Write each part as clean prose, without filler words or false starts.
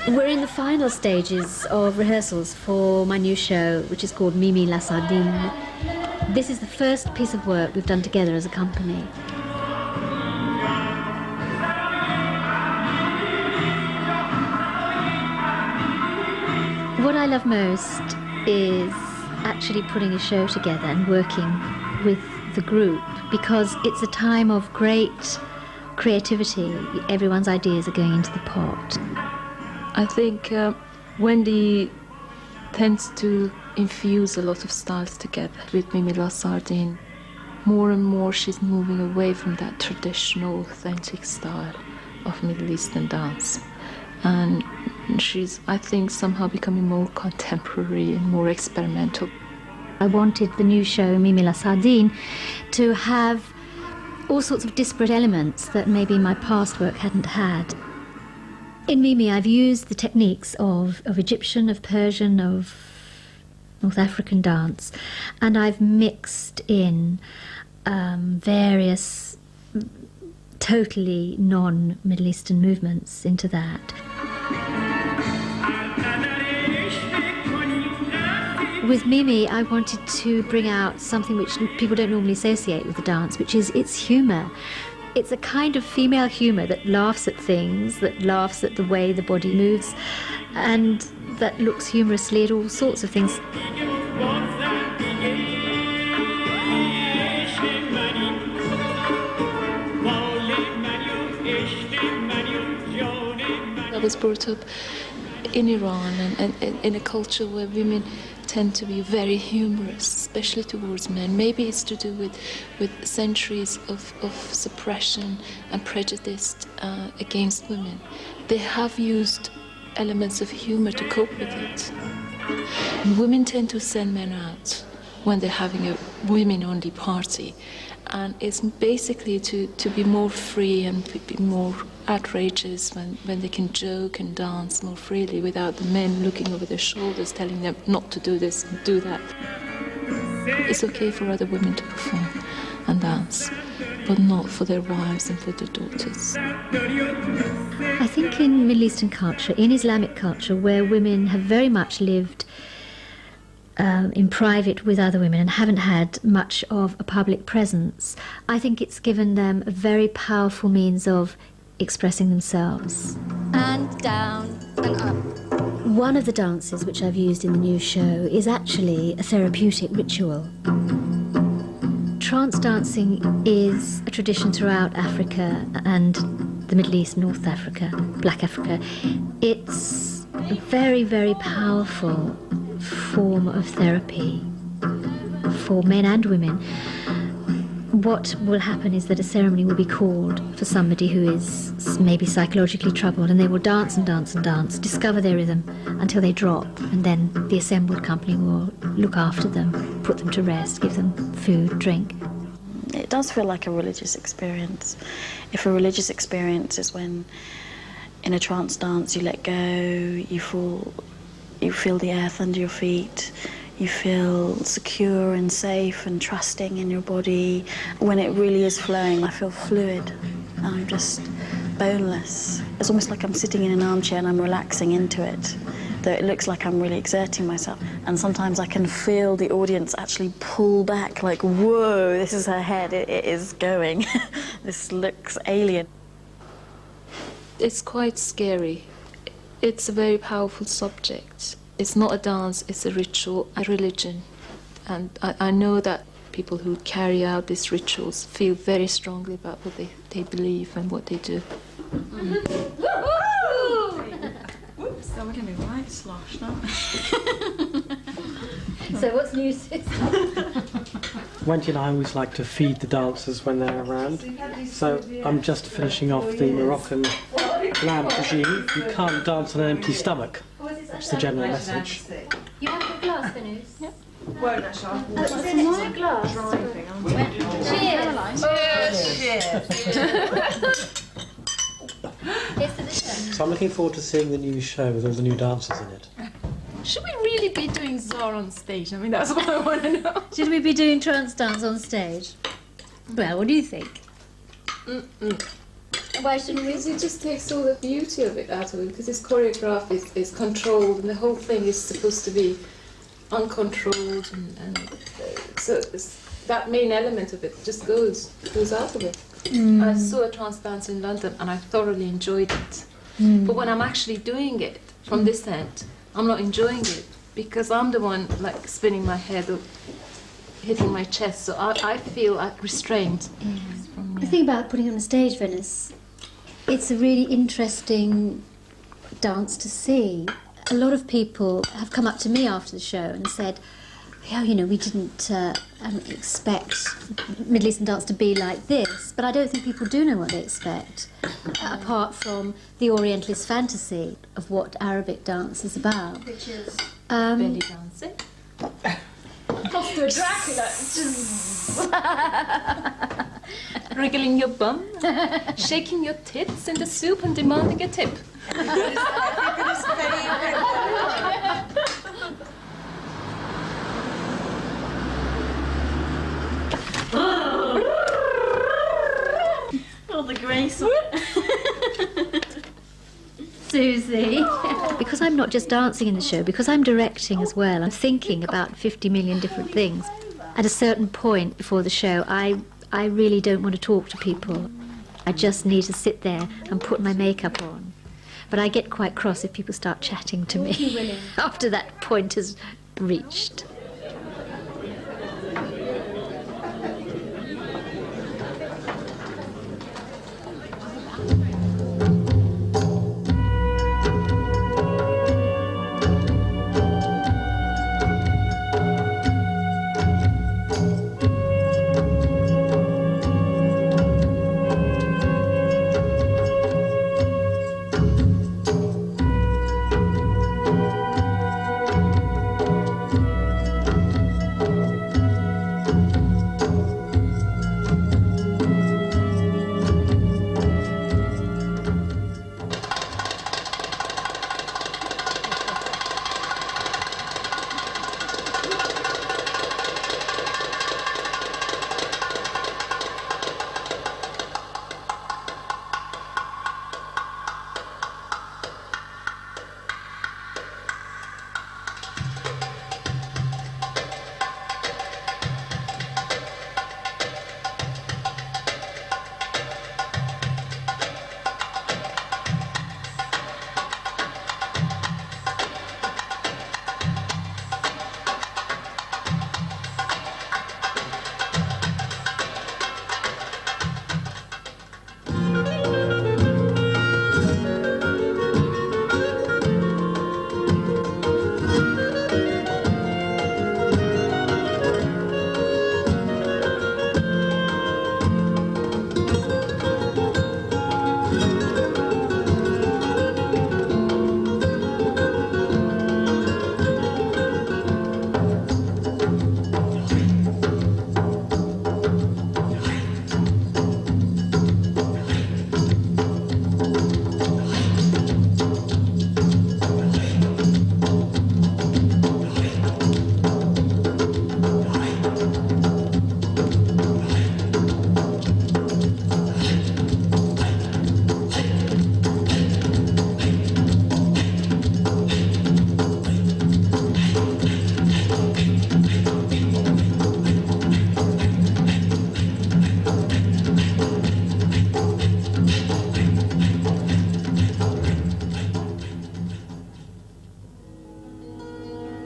We're in the final stages of rehearsals for my new show, which is called Mimi la Sardine. This is the first piece of work we've done together as a company. What I love most is actually putting a show together and working with the group, because it's a time of great creativity. Everyone's ideas are going into the pot. I think Wendy tends to infuse a lot of styles together with Mimi la Sardine. More and more she's moving away from that traditional, authentic style of Middle Eastern dance. And she's, I think, somehow becoming more contemporary and more experimental. I wanted the new show, Mimi la Sardine, to have all sorts of disparate elements that maybe my past work hadn't had. In Mimi, I've used the techniques of Egyptian, of Persian, of North African dance, and I've mixed in various totally non-Middle Eastern movements into that. With Mimi, I wanted to bring out something which people don't normally associate with the dance, which is its humour. It's a kind of female humour that laughs at things, that laughs at the way the body moves, and that looks humorously at all sorts of things. I was brought up in Iran and in a culture where women tend to be very humorous, especially towards men. Maybe it's to do with centuries of suppression and prejudice against women. They have used elements of humor to cope with it. And women tend to send men out when they're having a women-only party. And it's basically to be more free and be more outrageous when they can joke and dance more freely without the men looking over their shoulders telling them not to do this and do that. It's okay for other women to perform and dance, but not for their wives and for their daughters. I think in Middle Eastern culture, in Islamic culture, where women have very much lived in private with other women and haven't had much of a public presence, I think it's given them a very powerful means of expressing themselves. And down and up. One of the dances which I've used in the new show is actually a therapeutic ritual. Trance dancing is a tradition throughout Africa and the Middle East, North Africa, Black Africa. It's a very, very powerful form of therapy for men and women. What will happen is that a ceremony will be called for somebody who is maybe psychologically troubled, and they will dance and dance and dance, discover their rhythm until they drop, and then the assembled company will look after them, put them to rest, give them food, drink. It does feel like a religious experience. If a religious experience is when in a trance dance you let go, you feel the earth under your feet, you feel secure and safe and trusting in your body. When it really is flowing, I feel fluid. I'm just boneless. It's almost like I'm sitting in an armchair and I'm relaxing into it, though it looks like I'm really exerting myself. And sometimes I can feel the audience actually pull back, like, whoa, this is her head, it is going. This looks alien. It's quite scary. It's a very powerful subject. It's not a dance, it's a ritual, a religion. And I know that people who carry out these rituals feel very strongly about what they believe and what they do. Oops, then we're going to be right sloshed, aren't we? So what's new? Wendy and I always like to feed the dancers when they're around. So I'm just finishing off the Moroccan lamb tagine. You can't dance on an empty stomach. That's the general message. You want a glass, Venus? Yep. Won't I, Sean? Oh, it's in a glass. Cheers. So I'm looking forward to seeing the new show with all the new dancers in it. Should we really be doing Zara on stage? I mean, that's what I want to know. Should we be doing trance dance on stage? Well, what do you think? Why shouldn't we? Because it just takes all the beauty of it out of it, because his choreography is controlled, and the whole thing is supposed to be uncontrolled, and so that main element of it just goes out of it. I saw a trance dance in London, and I thoroughly enjoyed it. But when I'm actually doing it from this end, I'm not enjoying it, because I'm the one like spinning my head or hitting my chest, so I feel restrained. The thing about putting on a stage, Venice, it's a really interesting dance to see. A lot of people have come up to me after the show and said, "Yeah, you know, we didn't expect Middle Eastern dance to be like this," but I don't think people do know what they expect, apart from the Orientalist fantasy of what Arabic dance is about. Which is Belly dancing. After Dracula, it's just Wriggling your bum, shaking your tits in the soup and demanding a tip. All the grace of it. Susie. Because I'm not just dancing in the show, because I'm directing as well, I'm thinking about 50 million different things. At a certain point before the show, I really don't want to talk to people. I just need to sit there and put my makeup on. But I get quite cross if people start chatting to me after that point is reached.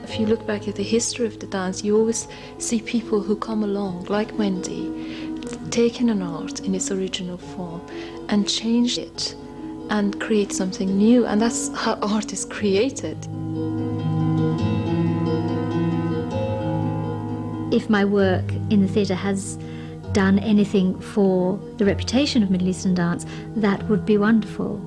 If you look back at the history of the dance, you always see people who come along, like Wendy, taking an art in its original form and change it and create something new, and that's how art is created. If my work in the theatre has done anything for the reputation of Middle Eastern dance, that would be wonderful.